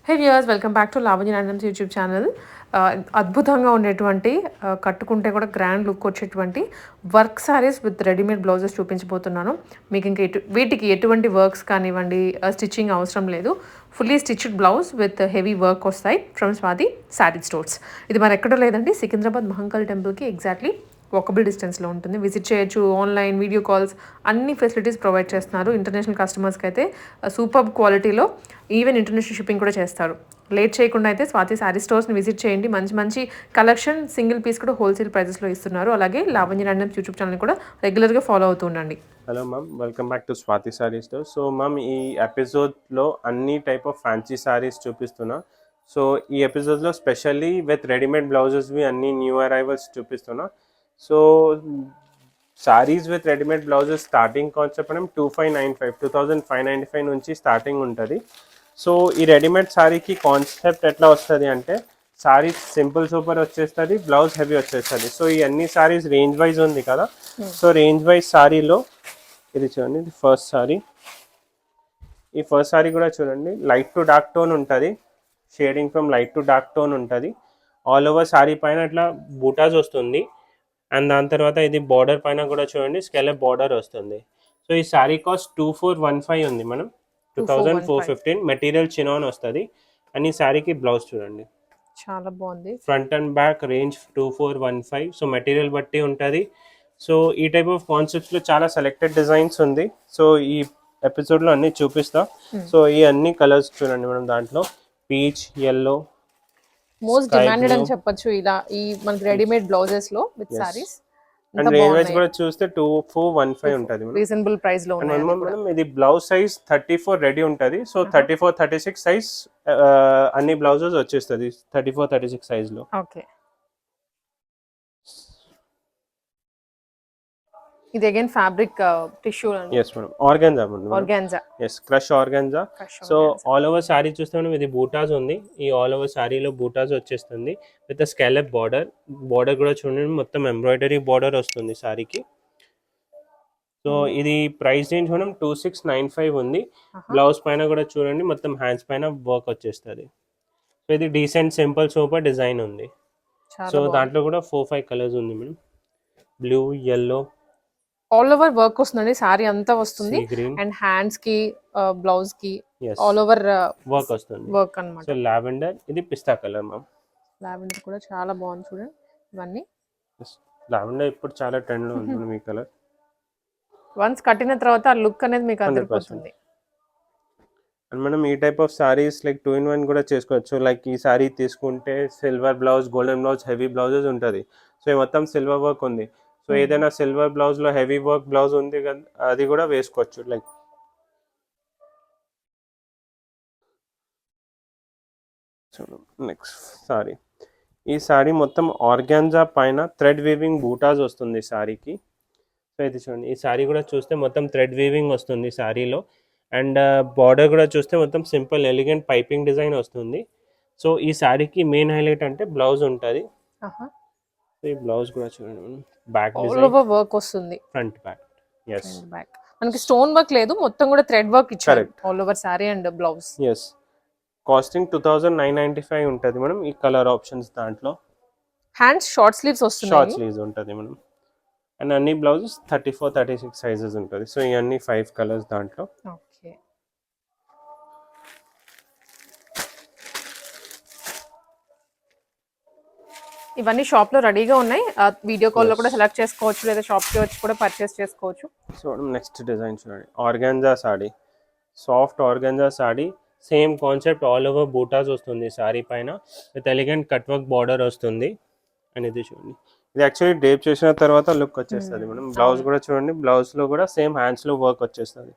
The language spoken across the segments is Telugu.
Hey viewers, welcome back to Lavanya randoms YouTube channel. అద్భుతంగా ఉండేటువంటి కట్టుకుంటే కూడా గ్రాండ్ లుక్ వచ్చేటువంటి work saris with readymade blouses చూపించబోతున్నాను. మీకు ఇంకా వీటికి ఎటువంటి వర్క్స్ కానివ్వండి, స్టిచ్చింగ్ అవసరం లేదు. Fully stitched blouse with heavy work వస్తాయి ఫ్రమ్ స్వాతి శారీ స్టోర్స్. ఇది మరి ఎక్కడో లేదండి, సికింద్రాబాద్ మహంకాళి టెంపుల్కి ఎగ్జాక్ట్లీ వాకబుల్ డిస్టెన్స్లో ఉంటుంది. విజిట్ చేయొచ్చు. ఆన్లైన్ వీడియో కాల్స్ అన్ని ఫెసిలిటీస్ ప్రొవైడ్ చేస్తున్నారు. ఇంటర్నేషనల్ కస్టమర్స్కి అయితే సూపర్ క్వాలిటీలో ఈవెన్ ఇంటర్నేషనల్ షిప్పింగ్ కూడా చేస్తారు. లేట్ చేయకుండా అయితే స్వాతి శారీ స్టోర్స్ని విజిట్ చేయండి. మంచి మంచి కలెక్షన్, సింగిల్ పీస్ కూడా హోల్సేల్ ప్రైజెస్లో ఇస్తున్నారు. అలాగే లావణ్య ర్యాండమ్స్ యూట్యూబ్ ఛానల్ కూడా రెగ్యులర్గా ఫాలో అవుతూ ఉండండి. Hello ma'am, welcome back to Swathi sari store. So ma'am, ఈ ఎపిసోడ్లో అన్ని టైప్ ఆఫ్ ఫ్యాన్సీ శారీస్ చూపిస్తున్నా. సో ఈ ఎపిసోడ్లో స్పెషల్లీ విత్ రెడీమేడ్ బ్లౌజెస్వి అన్ని న్యూ అరైవల్స్ చూపిస్తున్నా. So saris with readymade blouses starting concept మనం 2595 నుంచి స్టార్టింగ్ ఉంటుంది. సో ఈ రెడీమేడ్ శారీకి కాన్సెప్ట్ ఎట్లా వస్తుంది అంటే, శారీ సింపుల్ సూపర్ వచ్చేస్తుంది, బ్లౌజ్ హెవీ వచ్చేస్తుంది. సో ఈ అన్ని శారీస్ రేంజ్ వైజ్ ఉంది కదా. సో రేంజ్ వైజ్ శారీలో ఇది చూడండి, ఇది ఫస్ట్ శారీ. ఈ ఫస్ట్ శారీ కూడా చూడండి, లైట్ టు డార్క్ టోన్ ఉంటుంది, shading from light to dark tone ఉంటుంది. ఆల్ ఓవర్ శారీ పైన ఇట్లా బూటాస్ వస్తుంది. అండ్ దాని తర్వాత ఇది బార్డర్ పైన కూడా చూడండి, స్కెలప్ బార్డర్ వస్తుంది. సో ఈ శారీ కాస్ట్ 2415 ఉంది మనం, 2415. మెటీరియల్ చినాన్ వస్తుంది. అండ్ ఈ శారీకి బ్లౌజ్ చూడండి, చాలా బాగుంది. Front and back range 2415. So material బట్టి ఉంటుంది. సో ఈ టైప్ ఆఫ్ కాన్సెప్ట్స్లో చాలా సెలెక్టెడ్ డిజైన్స్ ఉంది. సో ఈ ఎపిసోడ్లో అన్నీ చూపిస్తా. సో ఈ అన్ని కలర్స్ చూడండి మనం, దాంట్లో పీచ్, ఎల్లో, మోస్ట్ డిమాండెడ్ అని చెప్పొచ్చు ఇలా ఈ మనకి రెడీమేడ్ బ్లౌజెస్ లో with saris. And range wise కూడా చూస్తే 2415 ఉంటుంది. రీజనబుల్ ప్రైస్ లో ఉన్నాయి. మనం ఇది బ్లౌజ్ సైజ్ 34 రెడీ ఉంటుంది. సో 34, 36 సైజ్ అన్ని బ్లౌజెస్ వచ్చేస్తుంది 34, 36 సైజ్ లో. ఓకే, ఇది అగైన్ ఫ్యాబ్రిక్ టిష్యూ అండి. yes madam, organza madam, organza. yes, crush organza. So all over sorry చూస్తే మనం ఇది బూటాస్ ఉంది. ఈ ఆల్ ఓవర్ సారీలో బూటాస్ వచ్చేస్తుంది విత్ స్కాలప్ బార్డర్. బార్డర్ కూడా చూడండి, మొత్తం ఎంబ్రాయిడరీ బార్డర్ వస్తుంది సారీకి. సో ఇది ప్రైస్ రేంజ్ మనం 2695 ఉంది. బ్లౌజ్ పైన కూడా చూడండి, మొత్తం హ్యాండ్స్ పైన వర్క్ వచ్చేస్తుంది. సో ఇది డీసెంట్ సింపుల్ సూపర్ డిజైన్ ఉంది. సో దాంట్లో కూడా 4-5 కలర్స్ ఉంది madam. Blue, yellow, all over work వస్తుందండి. సారీ అంతా వస్తుంది. అండ్ హ్యాండ్స్ కి, బ్లౌజ్ కి ఆల్ ఓవర్ వర్క్ వస్తుంది, వర్క్ అన్నమాట. సో లావెండర్, ఇది పిస్తా కలర్ మ్యామ్. లావెండర్ కూడా చాలా బాగుంది చూడండి. ఇవన్నీ లావెండర్ ఇప్పుడు చాలా ట్రెండ్ లో ఉంది ఈ కలర్. వన్స్ కట్టిన తర్వాత ఆ లుక్ అనేది మీకు అదిరిపోతుంది. అండ్ మనం ఈ type of saris like 2-in-1 కూడా చేసుకోవచ్చు. లైక్ ఈ సారీ తీసుకుంటే silver blouse, golden blouse, heavy blouses ఉంటుంది. సో ఈ మొత్తం సిల్వర్ వర్క్ ఉంది. సో ఏదైనా సిల్వర్ బ్లౌజ్ లో హెవీ వర్క్ బ్లౌజ్ ఉంది కదా, అది కూడా వేసుకోవచ్చు. లైక్ నెక్స్ట్ సారీ, ఈ సారీ మొత్తం ఆర్గాన్జా పైన థ్రెడ్ వీవింగ్ బూటాస్ వస్తుంది సారీకి. సో ఇది చూడండి, ఈ సారీ కూడా చూస్తే మొత్తం థ్రెడ్ వీవింగ్ వస్తుంది సారీలో. అండ్ బార్డర్ కూడా చూస్తే మొత్తం సింపుల్ ఎలిగెంట్ పైపింగ్ డిజైన్ వస్తుంది. సో ఈ సారీకి మెయిన్ హైలైట్ అంటే బ్లౌజ్ ఉంటుంది. ఈ బ్లౌజ్ కూడా చూడండి, బ్యాక్ డిజైన్ వర్క్ వస్తుంది, ఫ్రంట్ బ్యాక్. yes, బ్యాక్ మనకి స్టోన్ వర్క్ లేదు, మొత్తం కూడా థ్రెడ్ వర్క్ ఇచ్చారు all over sari and blouse. yes, costing 2995 ఉంటుంది మేడం. ఈ కలర్ ఆప్షన్స్ దాంట్లో హ్యాండ్స్ షార్ట్ స్లీవ్స్ వస్తుంది, షార్ట్ స్లీవ్స్ ఉంటుంది మేడం. అండ్ అన్ని బ్లౌజెస్ 34, 36 సైజెస్ ఉంటుంది. సో ఇవన్నీ 5 కలర్స్ దాంట్లో. ఓకే, ఇవన్నీ షాప్ లో రెడీగా ఉన్నాయి. వీడియో కాల్ లో కూడా సెలెక్ట్ చేసుకోవచ్చు, లేదా షాప్ కి వచ్చి కూడా పర్చేస్ చేసుకోవచ్చు. సో నెక్స్ట్ డిజైన్ చూడండి, organza saree, soft organza saree. Same concept, all over buttas వస్తుంది సారీ పైన with elegant cut work border వస్తుంది. అండ్ ఇది చూడండి, ఇది యాక్చువల్లీ డ్రేప్ చేసిన తర్వాత లుక్ వచ్చేస్తుంది మనం. బ్లౌజ్ కూడా చూడండి, బ్లౌజ్ లో కూడా సేమ్ హ్యాండ్స్ లో వర్క్ వచ్చేస్తుంది.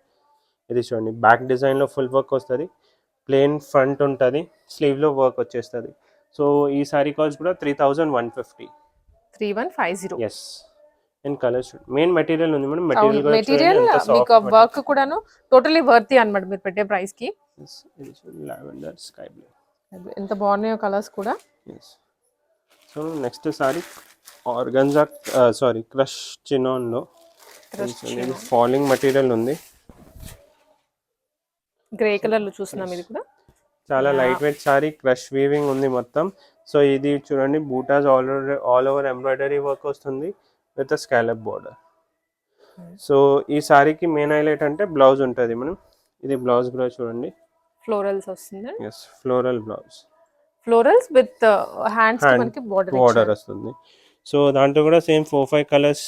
ఇది చూడండి, బ్యాక్ డిజైన్ లో ఫుల్ వర్క్ వస్తుంది, ప్లెయిన్ ఫ్రంట్ ఉంటుంది, స్లీవ్ లో వర్క్ వచ్చేస్తుంది. సో ఈ సారీ కాస్ట్ కూడా 3150. 3150. yes, and colours main material ఉంది మనం. మెటీరియల్ మీకు వర్క్ కూడాను టోటల్లీ వర్తీ అన్నమాట మీరు పెట్టే ప్రైస్ కి. లావెండర్, స్కై బ్లూ, ఎంత బాగున్నాయో కలర్స్ కూడా. So next sorry organza, sorry crush chinon లో ఫాలింగ్ మెటీరియల్ ఉంది. గ్రే కలర్ లో చూస్తున్నాం, ఇది కూడా చాలా light weight sorry, crush weaving ఉంది మొత్తం. సో ఇది చూడండి, buttas all over embroidery work వస్తుంది విత్ స్కాలప్ బోర్డర్. సో ఈ సారీకి మెయిన్ హైలైట్ అంటే బ్లౌజ్ ఉంటుంది మనం. ఇది బ్లౌజ్ కూడా చూడండి, ఫ్లోరల్స్ వస్తుంది. Yes, floral blouse, florals with hands కి మనకి బోర్డర్ వస్తుంది. సో దాంట్లో కూడా సేమ్ 4-5 కలర్స్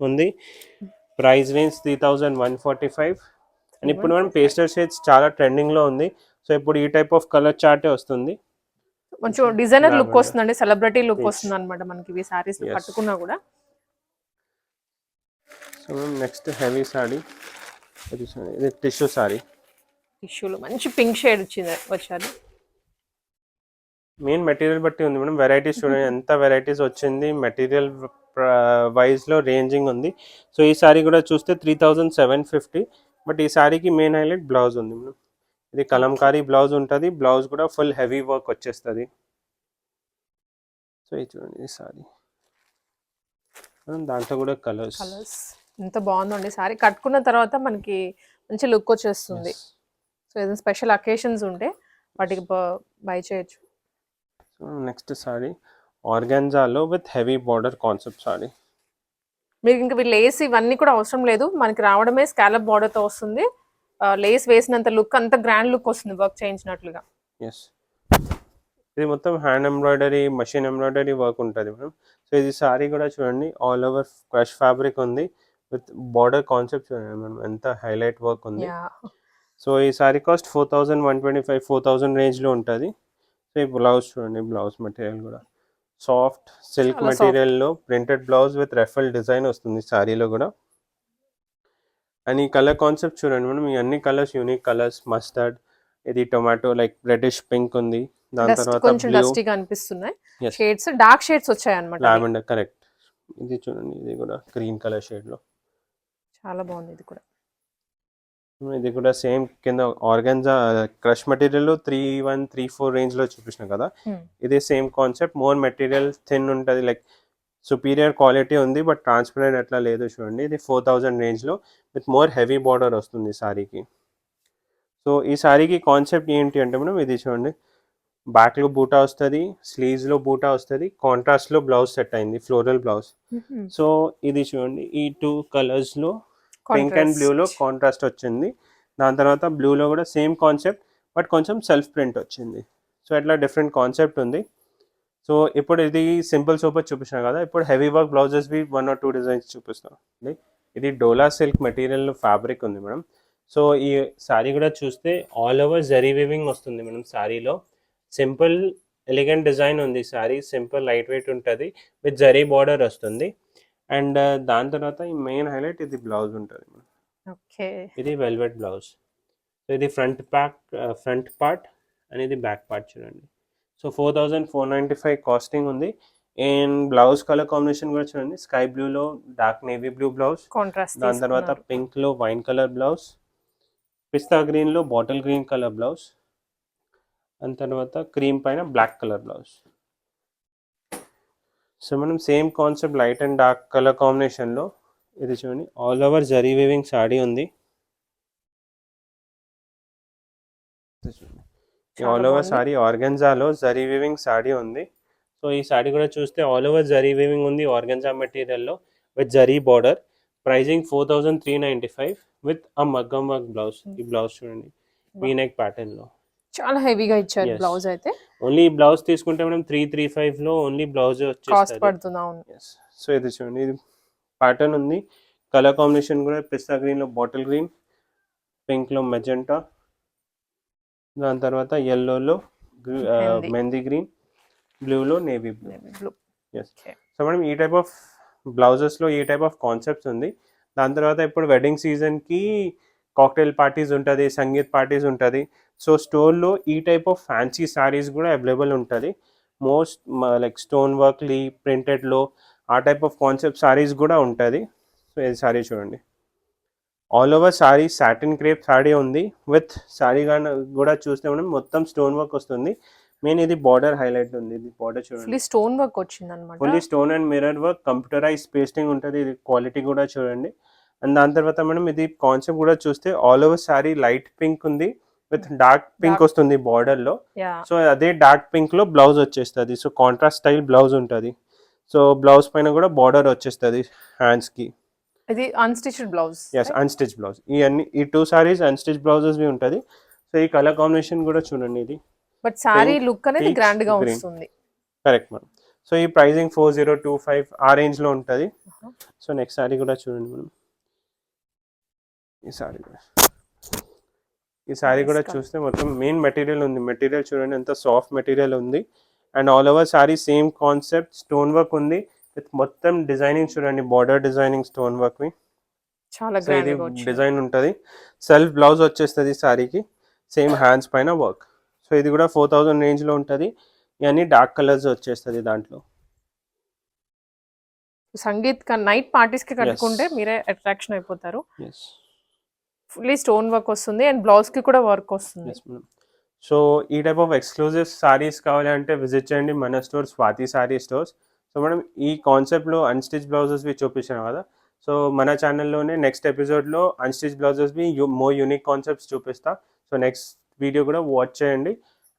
ఉంది. Price range 3145. అండ్ ఇప్పుడు మనం పేస్టల్ షేడ్స్ చాలా ట్రెండింగ్ లో ఉంది. సో ఇప్పుడు ఈ టైప్ ఆఫ్ కలర్ చార్టే వస్తుంది. కొంచెం డిజైనర్ లుక్ వస్తుందండి, సెలబ్రిటీ లుక్ వస్తుంది అనమాట మనకి ఇవి సారీస్ కట్టుకున్నా కూడా. సో నెక్స్ట్ హెవీ సారీ, ఇది టిష్యూ సారీ. టిష్యూలో మంచి పింక్ షేడ్ వచ్చారు. మెయిన్ మెటీరియల్ బట్టి ఉంది మేడం, వెరైటీస్ చూడండి ఎంత వెరైటీస్ వచ్చింది. మెటీరియల్ వైజ్ లో రేంజింగ్ ఉంది. సో ఈ సారీ కూడా చూస్తే 3750. బట్ ఈ సారీకి మెయిన్ హైలైట్ బ్లౌజ్ ఉంది మేడం. ఇది కలంకారీ బ్లౌజ్ ఉంటుంది, బ్లౌజ్ కూడా ఫుల్ హెవీ వర్క్ వచ్చేస్తుంది. సో ఇది చూడండి ఈ సారీ, దాంట్లో కూడా కలర్స్ ఎంత బాగుందండి సారీ. కట్టుకున్న తర్వాత మనకి మంచి లుక్ వచ్చేస్తుంది. సో ఏదైనా స్పెషల్ అకేషన్స్ ఉంటే వాటికి బై చేయొచ్చు. సో నెక్స్ట్ సారీ ఆర్గాన్జాలో with heavy border concept sari. మీకు ఇంకా లేస్ ఇవన్నీ కూడా అవసరం లేదు, మనకి రావడమే స్కాలప్ బార్డర్తో వస్తుంది. లేస్ వేసినంత లుక్, అంత గ్రాండ్ లుక్ వస్తుంది వర్క్ చేయించినట్లుగా. ఎస్, ఇది మొత్తం hand embroidery, machine embroidery work ఉంటుంది మేడం. సో ఇది సారీ కూడా చూడండి, ఆల్ ఓవర్ క్రష్ ఫ్యాబ్రిక్ ఉంది విత్ బార్డర్ కాన్సెప్ట్ చూడండి మేడం, ఎంత హైలైట్ వర్క్ ఉంది. సో ఈ సారీ కాస్ట్ 4125, 4000 రేంజ్లో ఉంటుంది. సో ఈ బ్లౌజ్ చూడండి, బ్లౌజ్ మెటీరియల్ కూడా సాఫ్ట్ సిల్క్ మెటీరియల్లో printed blouse with ruffle design వస్తుంది సారీలో కూడా. అండ్ ఈ కలర్ కాన్సెప్ట్ చూడండి మేడం, ఈ అన్ని కలర్స్ యూనిక్ కలర్స్. మస్టర్డ్, ఇది టొమాటో లైక్ రెడ్డిష్ పింక్ ఉంది, దాని తర్వాత కొంచెం డస్టీగా అనిపిస్తున్నాయి షేడ్స్, డార్క్ షేడ్స్ వచ్చాయి అన్నమాట. Lavender, correct. ఇది చూడండి, ఇది కూడా గ్రీన్ కలర్ షేడ్ లో చాలా బాగుంది. ఇది కూడా సేమ్ కింద ఆర్గాన్జా క్రష్ మెటీరియల్ 3134 రేంజ్ లో చూపించిన కదా. ఇది same concept, more material thin ఉంటుంది, లైక్ సుపీరియర్ క్వాలిటీ ఉంది. బట్ ట్రాన్స్పరెంట్ అట్లా లేదు చూడండి. ఇది 4000 రేంజ్ లో విత్ మోర్ హెవీ బార్డర్ వస్తుంది సారీకి. సో ఈ సారీకి కాన్సెప్ట్ ఏంటి అంటే మనం, ఇది చూడండి, బ్యాక్ లో బూటా వస్తుంది, స్లీవ్స్ లో బూటా వస్తుంది, కాంట్రాస్ట్ లో బ్లౌజ్ సెట్ అయింది, ఫ్లోరల్ బ్లౌజ్. సో ఇది చూడండి, ఈ 2 కలర్స్ లో పింక్ అండ్ బ్లూ లో కాంట్రాస్ట్ వచ్చింది. దాని తర్వాత బ్లూలో కూడా సేమ్ కాన్సెప్ట్ బట్ కొంచెం సెల్ఫ్ ప్రింట్ వచ్చింది. సో ఇట్లా డిఫరెంట్ కాన్సెప్ట్ ఉంది. సో ఇప్పుడు ఇది సింపుల్ సూపర్ చూపించాను కదా, ఇప్పుడు heavy work blouses B 1 or 2 designs చూపిస్తాం. ఇది డోలా సిల్క్ మెటీరియల్ ఫ్యాబ్రిక్ ఉంది మేడం. సో ఈ సారీ కూడా చూస్తే ఆల్ ఓవర్ జరీ వీవింగ్ వస్తుంది మేడం సారీలో. సింపుల్ ఎలిగెంట్ డిజైన్ ఉంది సారీ, సింపుల్ లైట్ వెయిట్ ఉంటుంది విత్ జరీ బార్డర్ వస్తుంది. అండ్ దాని తర్వాత ఈ మెయిన్ హైలైట్ ఇది బ్లౌజ్ ఉంటుంది మేడం. ఓకే, ఇది వెల్వెట్ బ్లౌజ్. సో ఇది ఫ్రంట్ పార్ట్ అండ్ ఇది బ్యాక్ పార్ట్ చూడండి. సో 4495 కాస్టింగ్ ఉంది. అండ్ బ్లౌజ్ కలర్ కాంబినేషన్ కూడా చూడండి, స్కై బ్లూలో డార్క్ నేవీ బ్లూ బ్లౌజ్, దాని తర్వాత పింక్లో వైన్ కలర్ బ్లౌజ్, పిస్తా గ్రీన్లో బాటిల్ గ్రీన్ కలర్ బ్లౌజ్, దాని తర్వాత క్రీమ్ పైన బ్లాక్ కలర్ బ్లౌజ్. సో మనం same concept light and dark colour కాంబినేషన్లో ఇది చూడండి, all over zari weaving sari ఉంది. ఆల్ ఓవర్ సారీ ఆర్గెన్జాలో జరీ వీవింగ్ సాడీ ఉంది. సో ఈ సాడీ కూడా చూస్తే ఆల్ ఓవర్ జరీ వీవింగ్ ఉంది ఆర్గెన్జా మెటీరియల్లో with zari border. Pricing 4395 with a మగ్గం వర్క్ బ్లౌజ్. ఈ బ్లౌజ్ చూడండి, వీ నెక్ ప్యాటర్న్ లో చాలా హెవీగా ఇచ్చారు బ్లౌజ్. అయితే ఓన్లీ బ్లౌజ్ తీసుకుంటే మనం 335 లో ఓన్లీ బ్లౌజ్ కాస్ట్ పడుతుంది. అవును. సో ఇది చూడండి, ఇది ప్యాటర్న్ ఉంది. కలర్ కాంబినేషన్ కూడా పిస్తా గ్రీన్ లో బాటిల్ గ్రీన్, పింక్ లో మెజెంటా, దాని తర్వాత ఎల్లోలో మెహందీ గ్రీన్, బ్లూలో navy blue. Yes. So madam ఈ టైప్ ఆఫ్ బ్లౌజెస్లో ఈ టైప్ ఆఫ్ కాన్సెప్ట్స్ ఉంది. దాని తర్వాత ఇప్పుడు వెడ్డింగ్ సీజన్కి కాక్టైల్ పార్టీస్ ఉంటుంది, సంగీత్ పార్టీస్ ఉంటుంది. సో స్టోర్లో ఈ టైప్ ఆఫ్ ఫ్యాన్సీ సారీస్ కూడా అవైలబుల్ ఉంటుంది. మోస్ట్ లైక్ స్టోన్ వర్క్లీ ప్రింటెడ్లో ఆ టైప్ ఆఫ్ కాన్సెప్ట్ సారీస్ కూడా ఉంటుంది. సో ఇది సారీ చూడండి, all over sorry satin crepe sorry ఉంది విత్ సారీ కూడా చూస్తే మనం మొత్తం స్టోన్ వర్క్ వస్తుంది. మెయిన్ ఇది బార్డర్ హైలైట్ ఉంది. ఇది బార్డర్ చూడండి, స్టోన్ వర్క్ వచ్చింది అన్నమాట. Fully stone and mirror work, computerise pasting ఉంటుంది. ఇది క్వాలిటీ కూడా చూడండి. అండ్ దాని తర్వాత మనం ఇది కాన్సెప్ట్ కూడా చూస్తే all over sari light pink ఉంది విత్ డార్క్ పింక్ వస్తుంది బార్డర్లో. యా సో అదే డార్క్ పింక్లో బ్లౌజ్ వచ్చేస్తుంది. సో కాంట్రాస్ట్ స్టైల్ బ్లౌజ్ ఉంటుంది. సో బ్లౌజ్ పైన కూడా బార్డర్ వచ్చేస్తుంది హ్యాండ్స్కి. ఇది unstitched blouse. Yes unstitched blouse. ఈ 2 సారీస్ అన్‌స్టిచ్ బ్లౌజెస్వి ఉంటుంది. సో ఈ కలర్ కాంబినేషన్ కూడా చూడండి, ఇది బట్ సారీ Pink, లుక్ అనేది peach, గ్రాండ్ గా green. వస్తుంది. Correct madam. సో ఈ ప్రైజింగ్ 4025 ఆ రేంజ్లో ఉంటుంది. సో నెక్స్ట్ సారీ కూడా చూడండి మేడం. ఈ సారీ కూడా చూస్తే మొత్తం మెయిన్ మెటీరియల్ ఉంది. మెటీరియల్ చూడండి ఎంత సాఫ్ట్ మెటీరియల్ ఉంది. And all over sorry same concept, stone work ఉంది విత్ మొత్తం డిజైనింగ్ చూడండి, బార్డర్ డిజైనింగ్ స్టోన్ వర్క్వి. చాలా సో ఇది గ్రాండ్ గా వచ్చింది. డిజైన్ ఉంటుంది. సెల్ఫ్ బ్లౌజ్ వచ్చేస్తుంది సారీకి, సేమ్ హ్యాండ్స్ పైన వర్క్. సో ఇది కూడా 4000 రేంజ్లో ఉంటుంది. ఇవన్నీ డార్క్ కలర్స్ వచ్చేస్తుంది దాంట్లో. సంగీత్ నైట్ పార్టీస్ కి కట్టుకుంటే మీరే అట్రాక్షన్ అయిపోతారు. ఎస్ ఫుల్లీ స్టోన్ వర్క్ వస్తుంది అండ్ బ్లౌజ్ కి కూడా వర్క్ వస్తుంది. Yes madam. సో ఈ టైప్ ఆఫ్ ఎక్స్క్లూజివ్ సారీస్ కావాలంటే విజిట్ చేయండి మన store, Swathi Saree stores. So madam ఈ కాన్సెప్ట్లో అన్స్టిచ్ బ్లౌజెస్వి చూపించాను కదా. సో మన ఛానల్లోనే నెక్స్ట్ ఎపిసోడ్లో అన్స్టిచ్ బ్లౌజెస్వి మోర్ యూనిక్ కాన్సెప్ట్స్ చూపిస్తా. సో నెక్స్ట్ వీడియో కూడా వాచ్ చేయండి.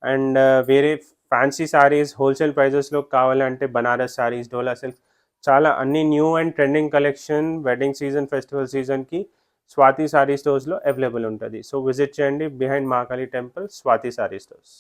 అండ్ వేరే ఫ్యాన్సీ సారీస్ హోల్సేల్ ప్రైజెస్లో కావాలంటే బనారస్ సారీస్, డోలా సిల్క్, చాలా అన్ని new and trending collection wedding season, festival సీజన్కి స్వాతి సారీ స్టోర్స్లో అవైలబుల్ ఉంటుంది. సో విజిట్ చేయండి, behind Mahakali temple, Swathi Saree stores.